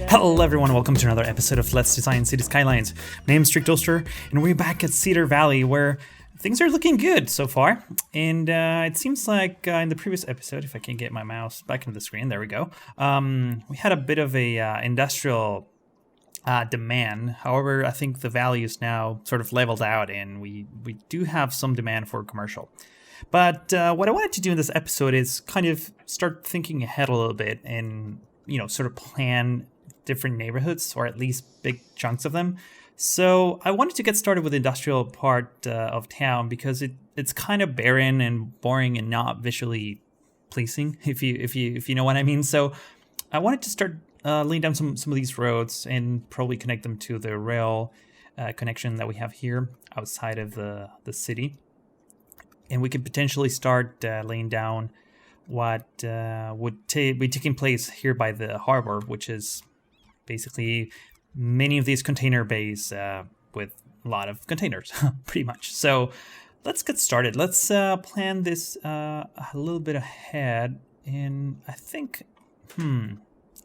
Hello everyone, welcome to another episode of Let's Design Cities Skylines. My name is Strict Oster, and we're back at Cedar Valley where things are looking good so far. And it seems like in the previous episode, if I can get my mouse back into the screen, there we go. We had a bit of a industrial demand. However, I think the value is now sort of leveled out and we do have some demand for commercial. But what I wanted to do in this episode is kind of start thinking ahead a little bit and, sort of plan different neighborhoods, or at least big chunks of them. So I wanted to get started with the industrial part of town because it's kind of barren and boring and not visually pleasing, if you know what I mean. So I wanted to start laying down some of these roads and probably connect them to the rail connection that we have here outside of the city. And we could potentially start laying down what would be taking place here by the harbor, which is basically many of these container bays with a lot of containers, pretty much. So let's get started. Let's plan this a little bit ahead. And I think,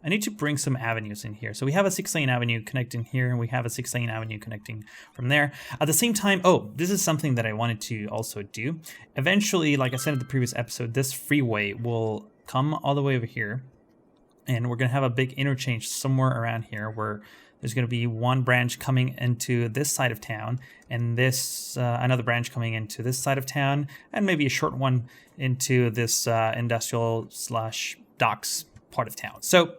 I need to bring some avenues in here. So we have a 6-lane avenue connecting here, and we have a 6-lane avenue connecting from there. At the same time, this is something that I wanted to also do. Eventually, like I said in the previous episode, this freeway will come all the way over here. And we're going to have a big interchange somewhere around here where there's going to be one branch coming into this side of town, and this another branch coming into this side of town, and maybe a short one into this industrial/docks part of town. So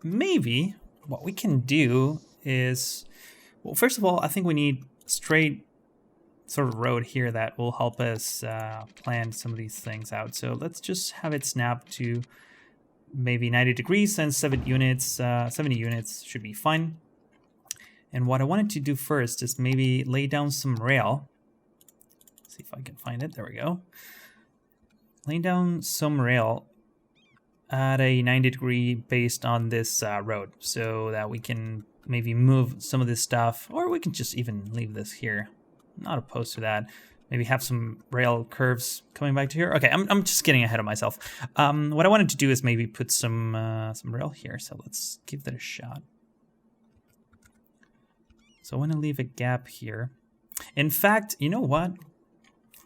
maybe what we can do is, well, first of all, I think we need a straight sort of road here that will help us plan some of these things out. So let's just have it snap to maybe 90 degrees and 70 units should be fine. And what I wanted to do first is maybe lay down some rail. Let's see if I can find it. There we go. Lay down some rail at a 90 degree based on this road, so that we can maybe move some of this stuff, or we can just even leave this here. I'm not opposed to that. Maybe have some rail curves coming back to here. Okay, I'm just getting ahead of myself. What I wanted to do is maybe put some rail here. So let's give that a shot. So I want to leave a gap here. In fact, you know what?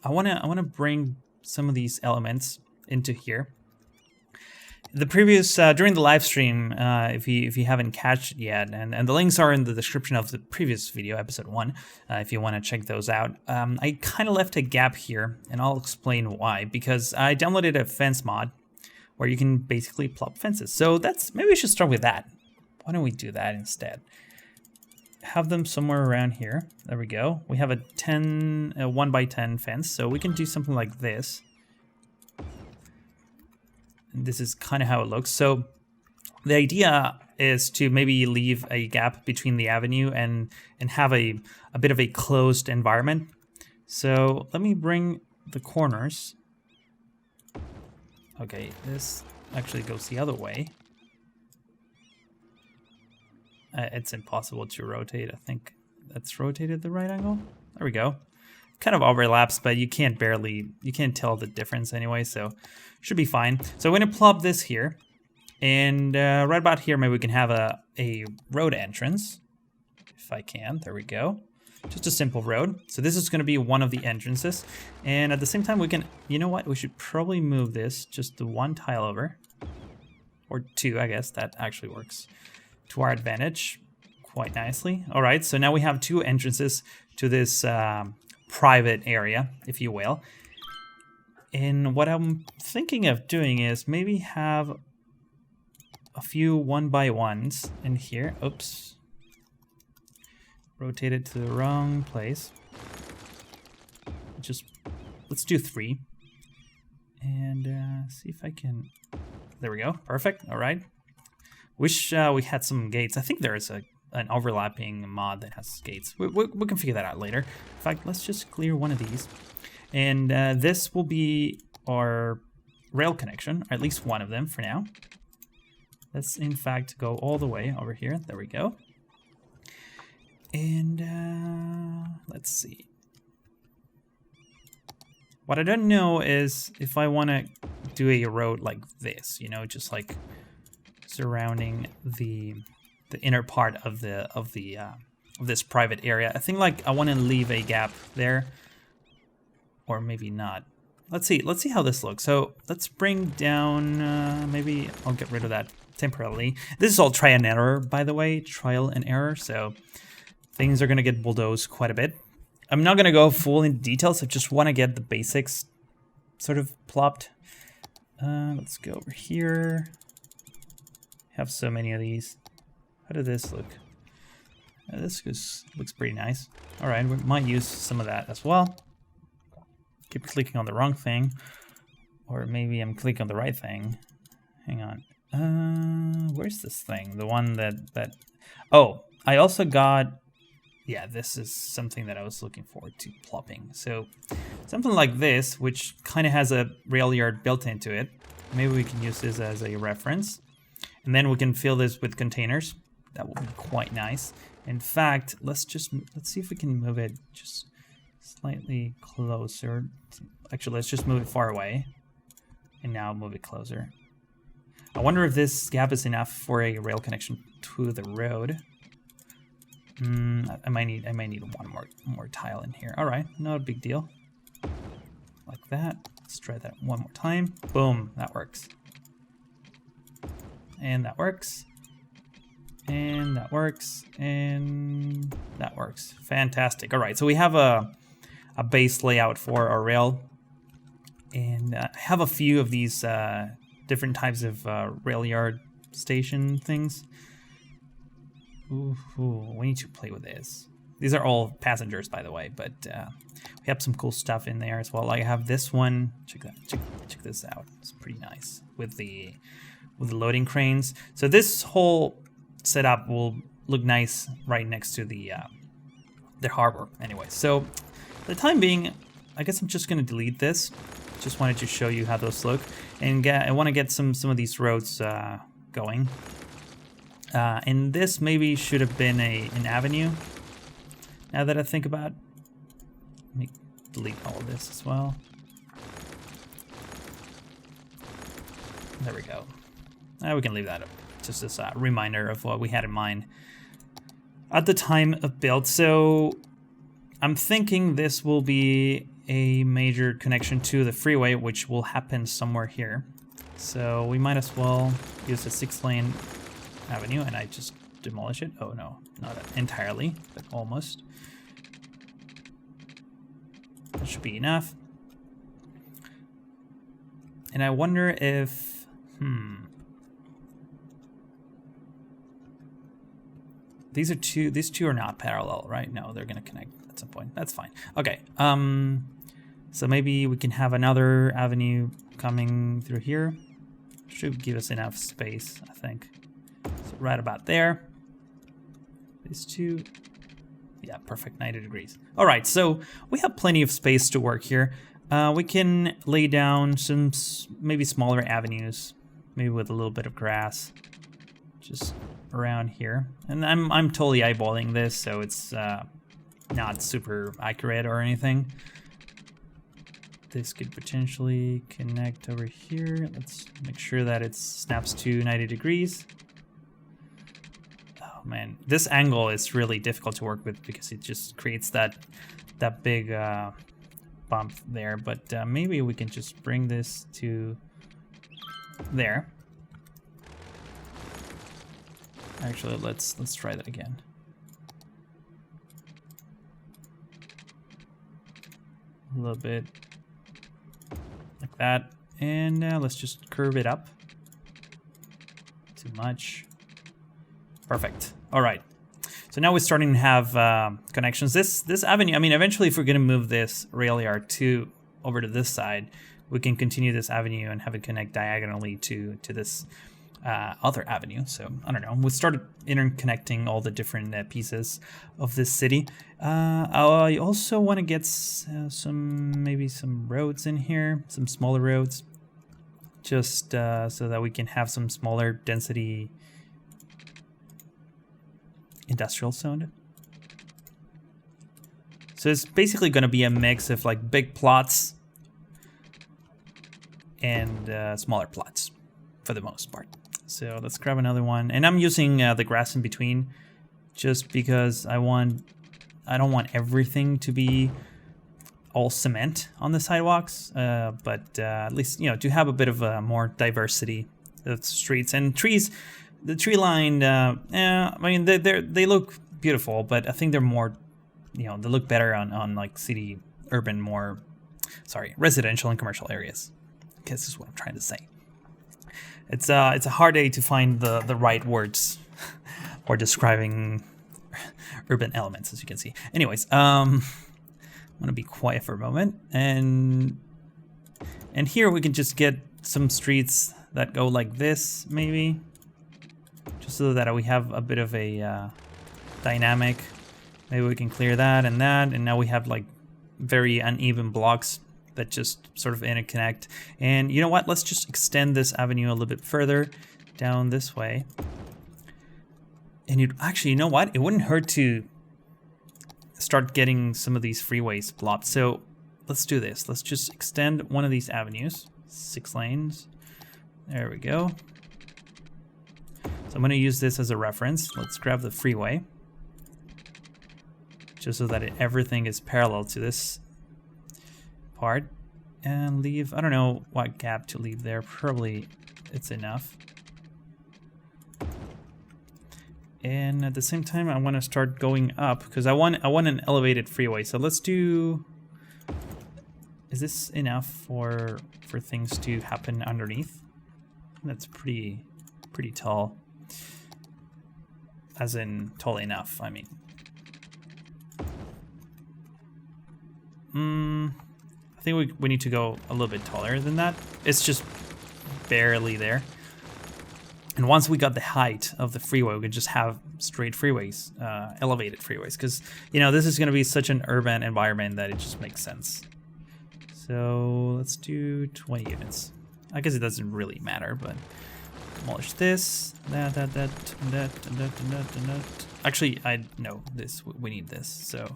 I want to bring some of these elements into here. The previous during the live stream, if you haven't catched it yet, and the links are in the description of the previous video, episode 1, if you want to check those out. I kind of left a gap here, and I'll explain why. Because I downloaded a fence mod where you can basically plop fences. So maybe we should start with that. Why don't we do that instead? Have them somewhere around here. There we go. We have a 1 by 10 fence, so we can do something like this. This is kind of how it looks. So the idea is to maybe leave a gap between the avenue and have a bit of a closed environment. So let me bring the corners. Okay, this actually goes the other way. It's impossible to rotate. I think that's rotated the right angle. There we go. Kind of overlaps, but you can't tell the difference anyway, so should be fine. So I'm going to plop this here, and right about here maybe we can have a road entrance, if I can. There we go. Just a simple road. So this is going to be one of the entrances, and at the same time we can, you know what, we should probably move this just the 1 tile over, or 2, I guess. That actually works to our advantage quite nicely. All right, so now we have 2 entrances to this private area, if you will. And what I'm thinking of doing is maybe have a few 1 by 1s in here. Oops. Rotate it to the wrong place. Let's do 3. And see if I can... There we go. Perfect. All right. Wish we had some gates. I think there is an overlapping mod that has gates. We can figure that out later. In fact, let's just clear one of these. And this will be our rail connection, or at least one of them for now. Let's in fact go all the way over here. There we go. And let's see. What I don't know is if I want to do a road like this, you know, just like surrounding the inner part of this private area. I think like I want to leave a gap there, or maybe not. Let's see how this looks. So let's bring down, maybe I'll get rid of that temporarily. This is all trial and error, by the way, trial and error. So things are gonna get bulldozed quite a bit. I'm not gonna go full in details. I just want to get the basics sort of plopped. Let's go over here. Have so many of these. How did this look? This looks pretty nice. All right, we might use some of that as well. Keep clicking on the wrong thing, or maybe I'm clicking on the right thing. Hang on. Where's this thing? The one that. Oh, I also got. Yeah, this is something that I was looking forward to plopping. So something like this, which kind of has a rail yard built into it. Maybe we can use this as a reference, and then we can fill this with containers. That will be quite nice. In fact, let's see if we can move it just slightly closer. Actually, let's just move it far away, and now move it closer. I wonder if this gap is enough for a rail connection to the road. I might need one more tile in here. All right, not a big deal. Like that. Let's try that one more time. Boom, that works. And that works. And that works. And that works. Fantastic. All right, so we have a base layout for our rail. And I have a few of these different types of rail yard station things. Ooh, we need to play with this. These are all passengers, by the way, but we have some cool stuff in there as well. Like I have this one. Check this out. It's pretty nice with the loading cranes. So this whole setup will look nice right next to the harbor. Anyway, so for the time being, I guess I'm just gonna delete this. Just wanted to show you how those look, and I want to get some of these roads going. And this maybe should have been an avenue. Now that I think about it, let me delete all of this as well. There we go. Now we can leave that up. Just as a reminder of what we had in mind at the time of build. So I'm thinking this will be a major connection to the freeway, which will happen somewhere here. So we might as well use a 6-lane avenue, and I just demolish it. Oh no, not entirely, but almost. That should be enough. And I wonder if these two are not parallel, right? No, they're gonna connect at some point. That's fine. Okay. So maybe we can have another avenue coming through here. Should give us enough space, I think. So right about there. These two. Yeah, perfect, 90 degrees. All right, so we have plenty of space to work here. We can lay down some maybe smaller avenues, maybe with a little bit of grass, just around here. And I'm totally eyeballing this, so it's not super accurate or anything. This could potentially connect over here. Let's make sure that it snaps to 90 degrees. Oh man, this angle is really difficult to work with because it just creates that big bump there. But maybe we can just bring this to there. Actually, let's try that again. A little bit like that, and let's just curve it up. Too much. Perfect. All right. So now we're starting to have connections. This avenue. I mean, eventually, if we're going to move this rail yard over to this side, we can continue this avenue and have it connect diagonally to this other avenue. So I don't know. We started interconnecting all the different pieces of this city. I also want to get maybe some roads in here, some smaller roads, just so that we can have some smaller density industrial zone. So it's basically going to be a mix of like big plots and smaller plots for the most part. So let's grab another one. And I'm using the grass in between just because I don't want everything to be all cement on the sidewalks, but at least, you know, to have a bit of more diversity of streets and trees. The tree line, I mean, they look beautiful, but I think they're more, you know, they look better on like residential and commercial areas. I guess is what I'm trying to say. It's a hard day to find the right words for describing urban elements, as you can see. Anyways, I'm gonna be quiet for a moment, and here we can just get some streets that go like this, maybe, just so that we have a bit of a dynamic. Maybe we can clear that, and now we have like very uneven blocks that just sort of interconnect. And you know what? Let's just extend this avenue a little bit further down this way. And you actually, you know what? It wouldn't hurt to start getting some of these freeways blocked. So let's do this. Let's just extend one of these avenues. 6 lanes. There we go. So I'm going to use this as a reference. Let's grab the freeway, just so that everything is parallel to this part, and leave, I don't know what gap to leave there. Probably it's enough. And at the same time, I want to start going up because I want an elevated freeway. So let's do. Is this enough for things to happen underneath? That's pretty tall. As in tall enough, I mean. I think we need to go a little bit taller than that. It's just barely there. And once we got the height of the freeway, we could just have straight freeways, elevated freeways. Because, you know, this is going to be such an urban environment that it just makes sense. So let's do 20 units. I guess it doesn't really matter, but demolish this, that. Actually, I know this. We need this. So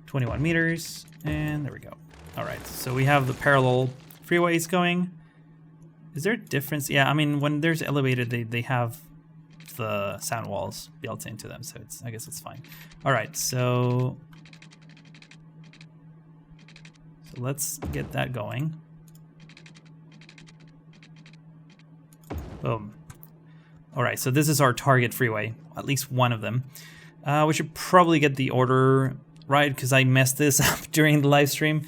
21 meters, and there we go. All right, so we have the parallel freeways going. Is there a difference? Yeah, I mean, when there's elevated, they have the sound walls built into them, so I guess it's fine. All right, so let's get that going. Boom. All right, so this is our target freeway, at least one of them. We should probably get the order right because I messed this up during the live stream.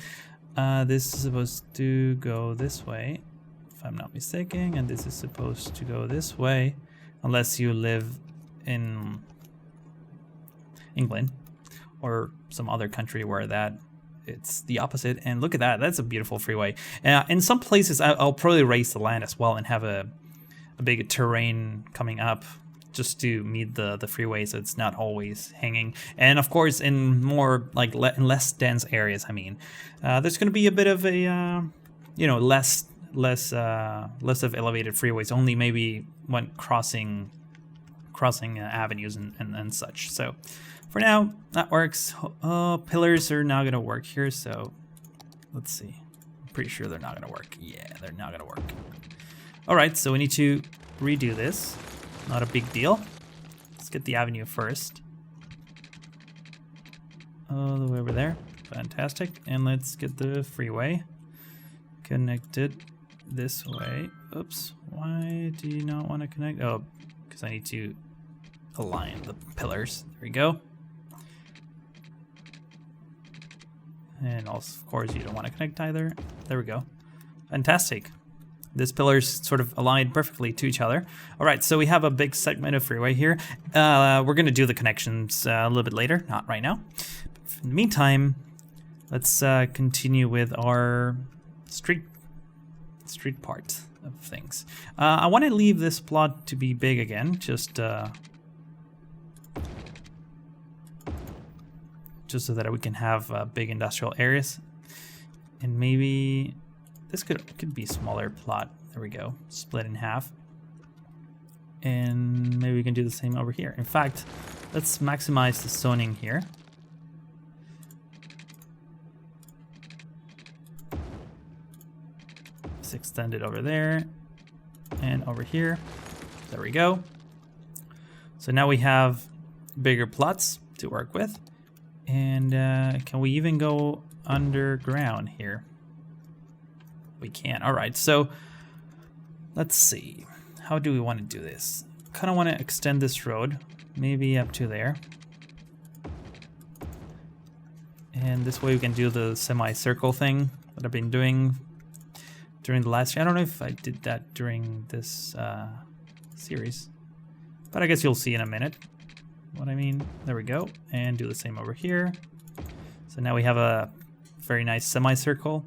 This is supposed to go this way, if I'm not mistaken, and this is supposed to go this way, unless you live in England or some other country where it's the opposite. And look at that, that's a beautiful freeway. In some places, I'll probably raise the land as well and have a big terrain coming up just to meet the freeway, so it's not always hanging. And of course, in more like in less dense areas, I mean, there's going to be a bit of a less of elevated freeways, only maybe when crossing avenues and such. So for now, that works. Pillars are not going to work here, so let's see. I'm pretty sure they're not going to work. Yeah, they're not going to work. All right, so we need to redo this. Not a big deal. Let's get the avenue first. All the way over there. Fantastic. And let's get the freeway connected this way. Oops. Why do you not want to connect? Oh, because I need to align the pillars. There we go. And also, of course, you don't want to connect either. There we go. Fantastic. This pillar's sort of aligned perfectly to each other. All right, so we have a big segment of freeway here. We're going to do the connections a little bit later, not right now. In the meantime, let's continue with our street part of things. I want to leave this plot to be big again, just so that we can have big industrial areas. And maybe this could be a smaller plot. There we go. Split in half. And maybe we can do the same over here. In fact, let's maximize the zoning here. Let's extend it over there. and over here. There we go. So now we have bigger plots to work with. And can we even go underground here? We can. All right, so let's see. How do we want to do this? Kind of want to extend this road, maybe up to there. And this way we can do the semicircle thing that I've been doing during the last year. I don't know if I did that during this series, but I guess you'll see in a minute what I mean. There we go. And do the same over here. So now we have a very nice semicircle.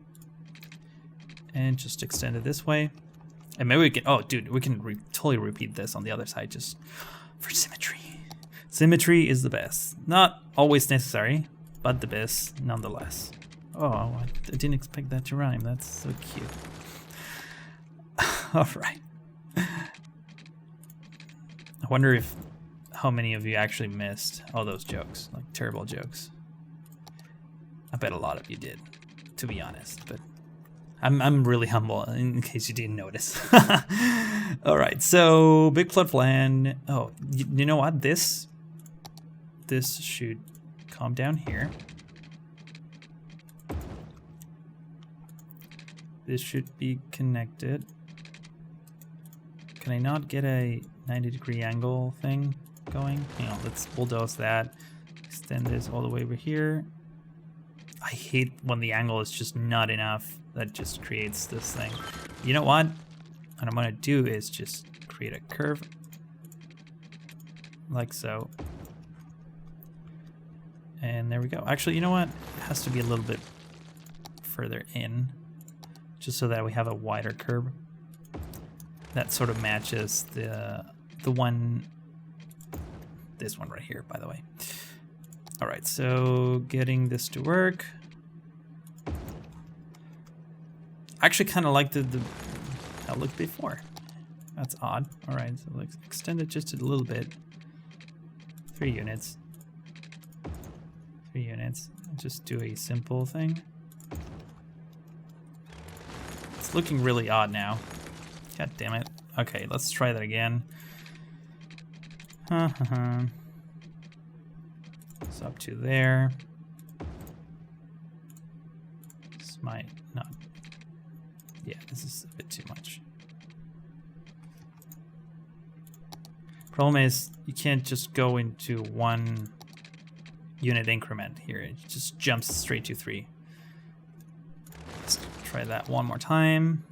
And just extend it this way. And maybe we can, oh dude, we can totally repeat this on the other side just for symmetry. Symmetry is the best. Not always necessary, but the best nonetheless. Oh, I didn't expect that to rhyme. That's so cute. All right. I wonder if how many of you actually missed all those jokes, like terrible jokes. I bet a lot of you did, to be honest, but I'm really humble in case you didn't notice. All right, so big plot of land. Oh, you know what? This should come down here. This should be connected. Can I not get a 90-degree angle thing going? Hang on, let's bulldoze that. Extend this all the way over here. I hate when the angle is just not enough. That just creates this thing. You know what? What I'm gonna do is just create a curve. Like so. And there we go. Actually, you know what? It has to be a little bit further in. Just so that we have a wider curve. That sort of matches the one, this one right here, by the way. All right, so getting this to work. I actually kind of like how it looked before. That's odd. All right, so let's extend it just a little bit. 3 units. 3 units. Just do a simple thing. It's looking really odd now. God damn it. Okay, let's try that again. It's up to there. This might not. Yeah, this is a bit too much. Problem is, you can't just go into 1 unit increment here. It just jumps straight to 3. Let's try that one more time.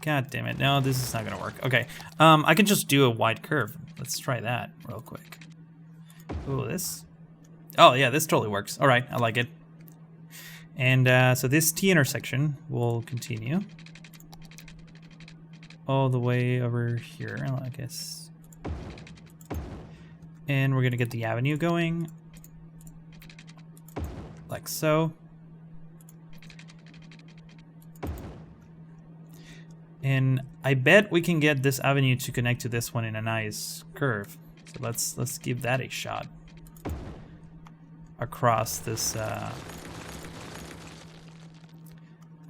God damn it. No, this is not gonna work. Okay. I can just do a wide curve. Let's try that real quick. Ooh, this. Oh, yeah, this totally works. All right, I like it. And so this T intersection will continue all the way over here, I guess. And we're gonna get the avenue going like so. And I bet we can get this avenue to connect to this one in a nice curve. So let's give that a shot across this. That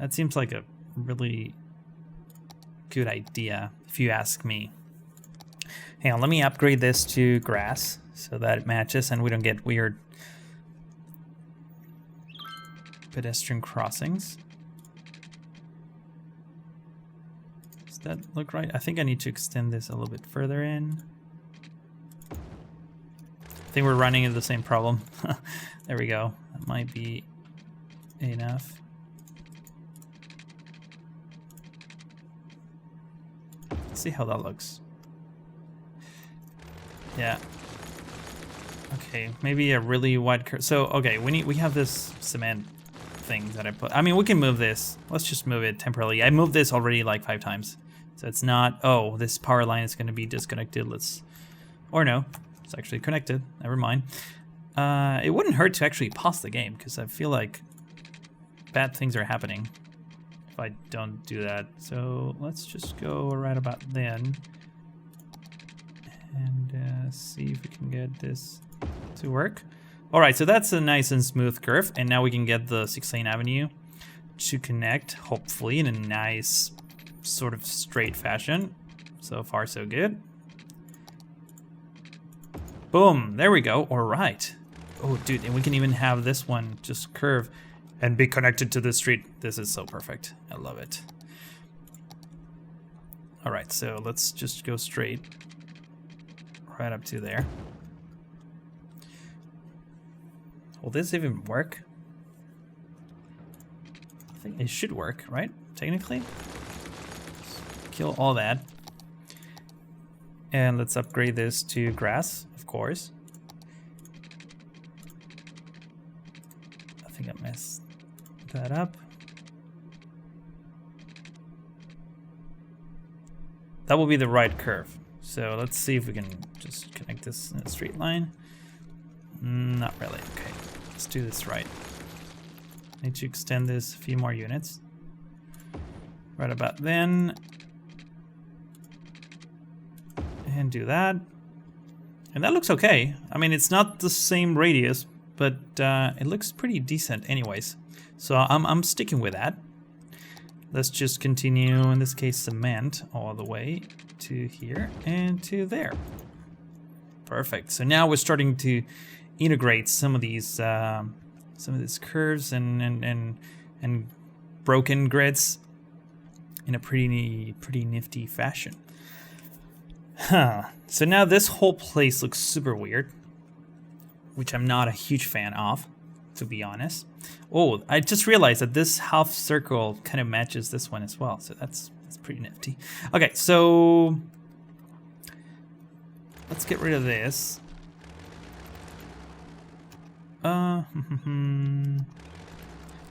seems like a really good idea, if you ask me. Hang on, let me upgrade this to grass so that it matches and we don't get weird pedestrian crossings. Does that look right? I think I need to extend this a little bit further in. I think we're running into the same problem. There we go. That might be enough. Let's see how that looks. Yeah. Okay, maybe a really wide curve. So, okay, we have this cement thing that I put. I mean, we can move this. Let's just move it temporarily. I moved this already like 5 times. So it's not, oh, this power line is going to be disconnected. Or no, it's actually connected. Never mind. It wouldn't hurt to actually pause the game because I feel like bad things are happening if I don't do that. So let's just go right about then and see if we can get this to work. All right, so that's a nice and smooth curve, and now we can get the 6 lane avenue to connect, hopefully in a nice sort of straight fashion. So far, so good. Boom, there we go. All right. Oh, dude, and we can even have this one just curve and be connected to the street. This is so perfect. I love it. All right, so let's just go straight right up to there. Will this even work? I think it should work, right? Technically. Kill all that. And let's upgrade this to grass, of course. I think I messed that up. That will be the right curve. So let's see if we can just connect this in a straight line. Not really. Okay, let's do this right. Need to extend this a few more units. Right about then. And do that. And that looks okay. I mean, it's not the same radius, but it looks pretty decent anyways. So I'm sticking with that. Let's just continue, in this case, cement all the way to here and to there. Perfect. So now we're starting to integrate some of these curves and broken grids in a pretty nifty fashion. Huh. So now this whole place looks super weird, which I'm not a huge fan of, to be honest. Oh, I just realized that this half circle kind of matches this one as well, so that's pretty nifty. Okay, so let's get rid of this.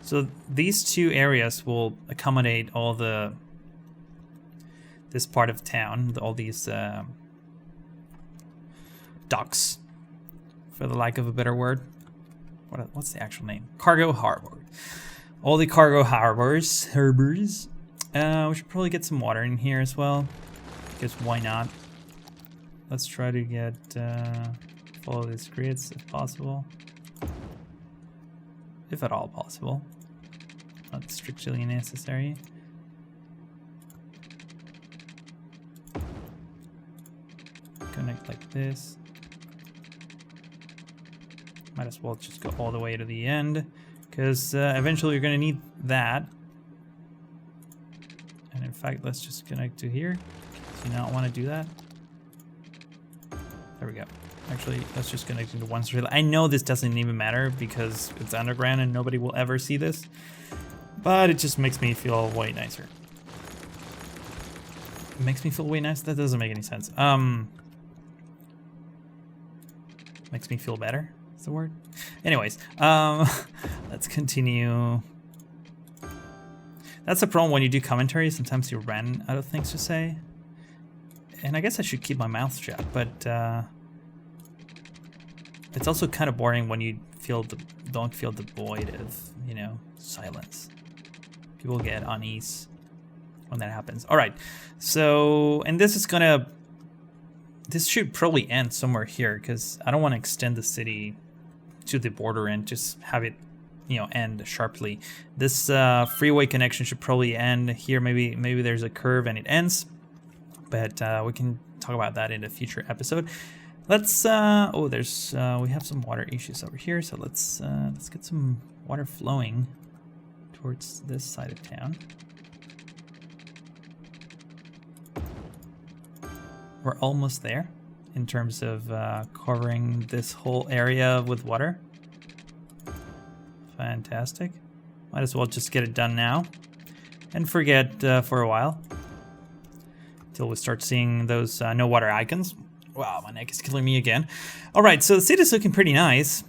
So these two areas will accommodate all this part of town, all these docks, for the lack of a better word. What's the actual name? Cargo harbor. All the cargo harbors. We should probably get some water in here as well, because why not? Let's try to get follow these grids if possible, if at all possible. Not strictly necessary. Connect like this. Might as well just go all the way to the end, because eventually you're going to need that. And in fact, let's just connect to here. Do you not want to do that? There we go. Actually, let's just connect into one straight line. I know this doesn't even matter because it's underground and nobody will ever see this, but it just makes me feel way nicer. It makes me feel way nice? That doesn't make any sense. Makes me feel better? The word. Anyways, let's continue. That's the problem when you do commentary. Sometimes you run out of things to say, and I guess I should keep my mouth shut. But it's also kind of boring when you don't feel the void of silence. People get unease when that happens. All right, so and this should probably end somewhere here because I don't want to extend the city to the border and just have it end sharply. This freeway connection should probably end here. Maybe there's a curve and it ends, but we can talk about that in a future episode. Let's we have some water issues over here, so let's get some water flowing towards this side of town. We're almost there in terms of covering this whole area with water. Fantastic. Might as well just get it done now and forget for a while until we start seeing those no water icons. Wow, my neck is killing me again. All right, so the city's looking pretty nice.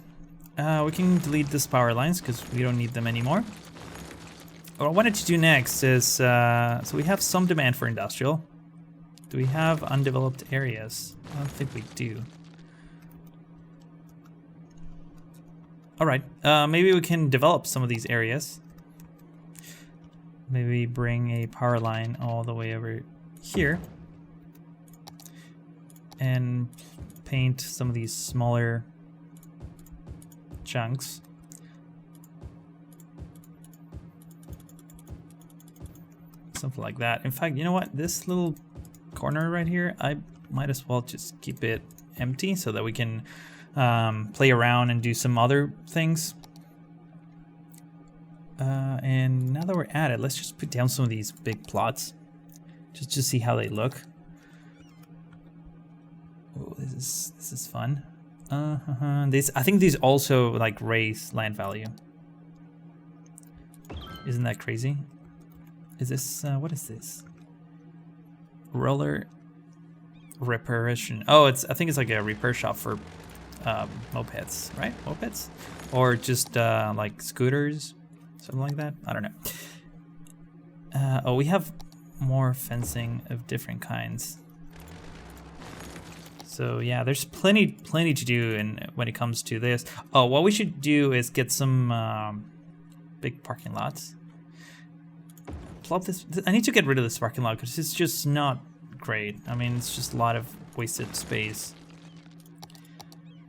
We can delete these power lines because we don't need them anymore. What I wanted to do next is, so we have some demand for industrial. Do we have undeveloped areas? I don't think we do. All right, maybe we can develop some of these areas. Maybe bring a power line all the way over here and paint some of these smaller chunks. Something like that. In fact, you know what? This little corner right here, I might as well just keep it empty so that we can play around and do some other things. And now that we're at it, let's just put down some of these big plots just to see how they look. Oh, this is fun. I think these also like raise land value. Isn't that crazy? Is this what is this? Roller reparation. Oh, I think it's like a repair shop for mopeds, right? Mopeds, or just like scooters, something like that. I don't know. Oh, we have more fencing of different kinds. So yeah, there's plenty to do when it comes to this. Oh, what we should do is get some big parking lots. Plop this. I need to get rid of this parking lot because it's just not great. I mean, it's just a lot of wasted space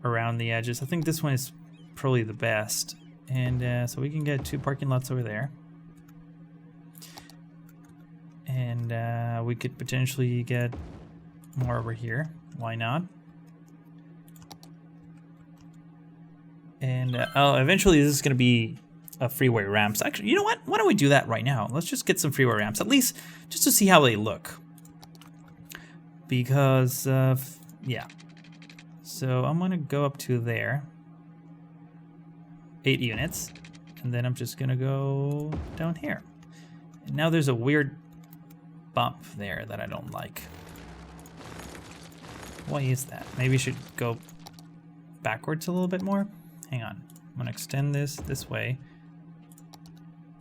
around the edges. I think this one is probably the best. And so we can get 2 parking lots over there. And we could potentially get more over here. Why not? And oh, eventually this is going to be a freeway ramps. Actually, you know what? Why don't we do that right now? Let's just get some freeway ramps, at least just to see how they look. Because, yeah. So I'm going to go up to there. 8 units. And then I'm just going to go down here. And now there's a weird bump there that I don't like. Why is that? Maybe we should go backwards a little bit more. Hang on. I'm going to extend this way.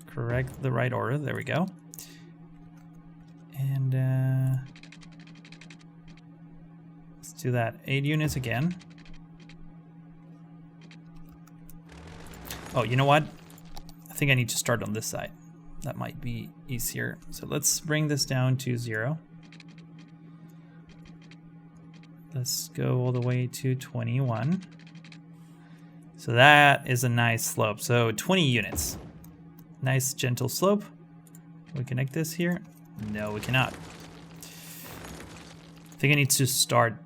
Correct the right order. There we go. And let's do that. 8 units again. Oh, you know what? I think I need to start on this side. That might be easier. So let's bring this down to 0. Let's go all the way to 21. So that is a nice slope. So 20 units. Nice gentle slope. Can we connect this here? No, we cannot. I think I need to start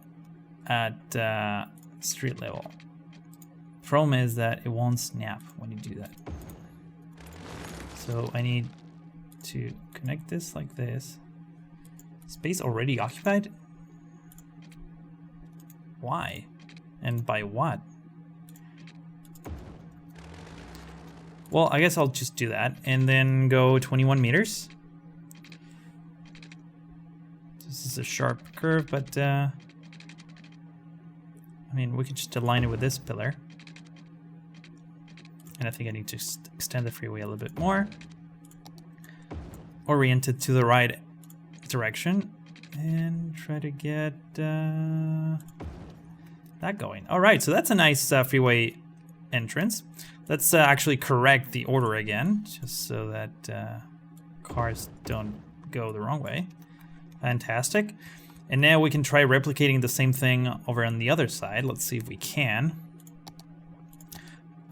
at street level. Problem is that it won't snap when you do that. So I need to connect this like this. Space already occupied? Why? And by what? Well, I guess I'll just do that and then go 21 meters. This is a sharp curve, but I mean, we could just align it with this pillar. And I think I need to extend the freeway a little bit more. Orient it to the right direction and try to get that going. All right, so that's a nice freeway entrance. Let's actually correct the order again, just so that cars don't go the wrong way. Fantastic. And now we can try replicating the same thing over on the other side. Let's see if we can.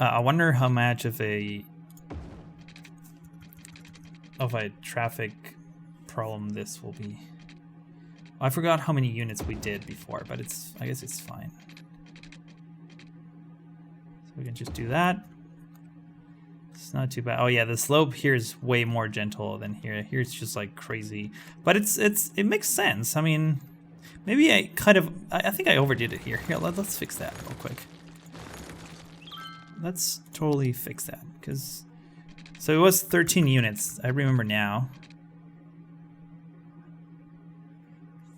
I wonder how much of a traffic problem this will be. I forgot how many units we did before, but I guess it's fine. So we can just do that. It's not too bad. Oh yeah, the slope here is way more gentle than here. Here it's just like crazy, but it makes sense. I mean, maybe I think I overdid it here. Here, let's fix that real quick. Let's totally fix that, because so it was 13 units. I remember now.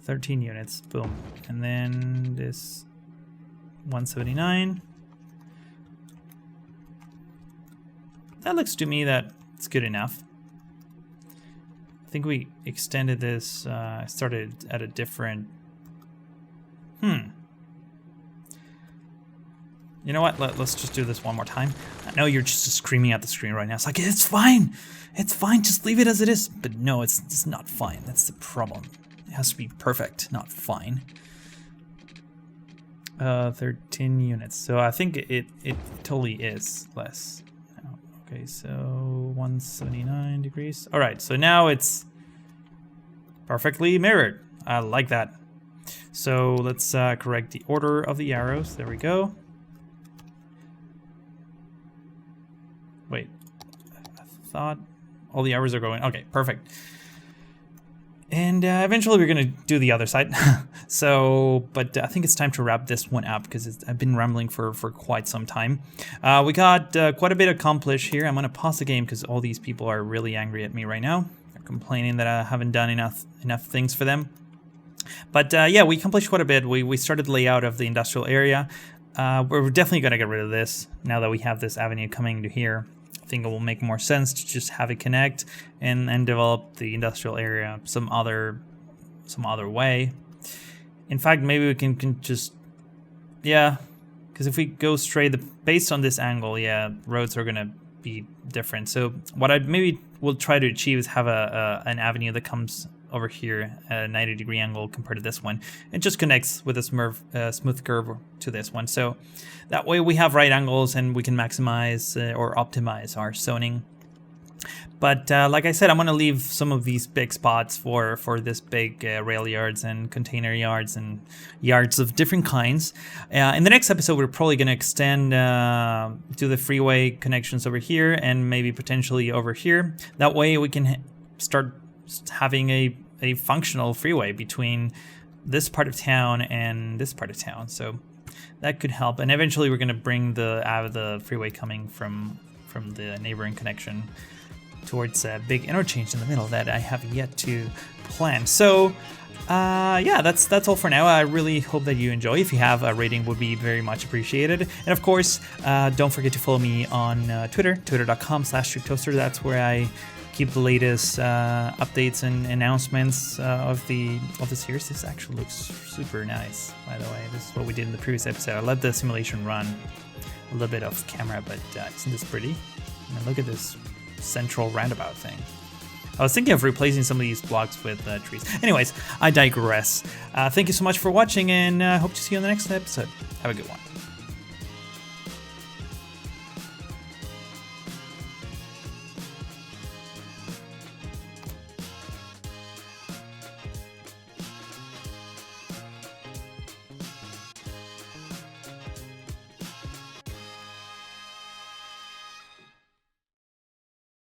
13 units, boom. And then this 179. That looks to me that it's good enough. I think we extended this, started at a different, You know what, let's just do this one more time. I know you're just screaming at the screen right now. It's like, it's fine, just leave it as it is. But no, it's not fine, that's the problem. It has to be perfect, not fine. 13 units. So I think it totally is less. Okay, so 179 degrees. All right, so now it's perfectly mirrored. I like that. So let's correct the order of the arrows. There we go. Wait, I thought all the arrows are going. Okay, perfect. And eventually we're gonna do the other side. So, but I think it's time to wrap this one up because I've been rambling for quite some time. We got quite a bit accomplished here. I'm gonna pause the game because all these people are really angry at me right now. They're complaining that I haven't done enough things for them. But yeah, we accomplished quite a bit. We started the layout of the industrial area. We're definitely gonna get rid of this now that we have this avenue coming to here. I think it will make more sense to just have it connect and develop the industrial area some other way. In fact, maybe we can just, yeah, because if we go straight, based on this angle, yeah, roads are gonna be different. So what I maybe will try to achieve is have an avenue that comes over here at a 90-degree angle compared to this one. It just connects with a smooth curve to this one. So that way we have right angles and we can maximize or optimize our zoning. But like I said, I'm going to leave some of these big spots for this big rail yards and container yards and yards of different kinds. In the next episode, we're probably going to extend to the freeway connections over here and maybe potentially over here. That way we can start having a functional freeway between this part of town and this part of town. So that could help. And eventually we're going to bring the freeway coming from the neighboring connection towards a big interchange in the middle that I have yet to plan. So yeah, that's all for now. I really hope that you enjoy. If you have, a rating would be very much appreciated. And of course, don't forget to follow me on Twitter, twitter.com/StrictToaster. That's where I keep the latest updates and announcements of the series. This actually looks super nice, by the way. This is what we did in the previous episode. I let the simulation run a little bit off camera, but isn't this pretty? And look at this central roundabout thing. I was thinking of replacing some of these blocks with trees. Anyways, I digress. Thank you so much for watching, and I hope to see you on the next episode. Have a good one.